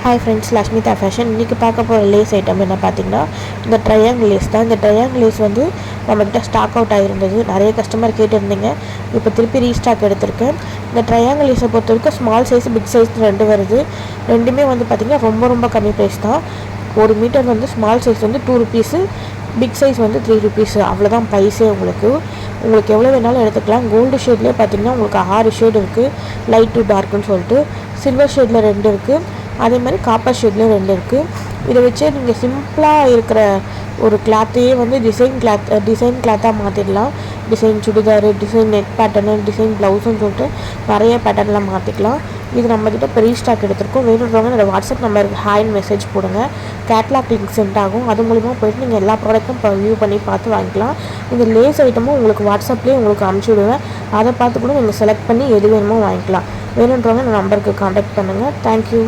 Hi friends, Lakshmitha fashion. இன்றைக்கி பார்க்க போகிற லேஸ் ஐட்டம் என்ன பார்த்தீங்கன்னா, இந்த ட்ரையாங்கிள் லேஸ் தான். இந்த ட்ரையாங்கிள் லேஸ் வந்து நம்மக்கிட்ட ஸ்டாக் அவுட் ஆகிருந்தது. நிறைய கஸ்டமர் கேட்டிருந்தீங்க. இப்போ திருப்பி ரீஸ்டாக் எடுத்திருக்கேன். இந்த ட்ரையாங்கிள் லேஸை பொறுத்த வரைக்கும் ஸ்மால் சைஸ், பிக் சைஸ் ரெண்டு வருது. ரெண்டுமே வந்து பார்த்திங்கன்னா ரொம்ப கம்மி ப்ரைஸ் தான். 1 மீட்டர் வந்து ஸ்மால் சைஸ் வந்து 2 ருபீஸு, பிக் சைஸ் வந்து 3 ருபீஸு. அவ்வளோதான் ப்ரைஸே. உங்களுக்கு எவ்வளோ வேணாலும் எடுத்துக்கலாம். கோல்டு ஷேட்லேயே பார்த்திங்கன்னா உங்களுக்கு 6 ஷேட் இருக்குது. லைட் டு டார்க்குன்னு சொல்லிட்டு சில்வர் ஷேடில் 2 இருக்குது. அதே மாதிரி காப்பர் ஷேட்லேயும் 2 இருக்குது. இதை வச்சே நீங்கள் சிம்பிளாக இருக்கிற ஒரு கிளாத்தையே வந்து டிசைன் கிளாத்தாக மாற்றிடலாம். Design churidar, design neck pattern, design ப்ளவுஸுன்னு சொல்லிட்டு நிறைய பேட்டர்னில் மாற்றிக்கலாம். இது நம்மக்கிட்ட பெரிய ஸ்டாக் எடுத்திருக்கோம். வேணுன்றவங்க என்னோடய வாட்ஸ்அப் நம்பருக்கு ஹாய்னு மெசேஜ் போடுங்க. கேட்லாக் லிங்க் சென்ட் ஆகும். அது மூலிமா போய்ட்டு நீங்கள் எல்லா ப்ராடக்ட்டும் வியூ பண்ணி பார்த்து வாங்கிக்கலாம். இந்த லேஸ் ஐட்டமும் உங்களுக்கு வாட்ஸ்அப்லேயே உங்களுக்கு அனுப்பிச்சி விடுவேன். அதை பார்த்து கூட நீங்கள் செலக்ட் பண்ணி எது வேணுமோ வாங்கிக்கலாம். வேணுன்றவங்க இந்த நம்பருக்கு கான்டாக்ட் பண்ணுங்கள். தேங்க்யூ.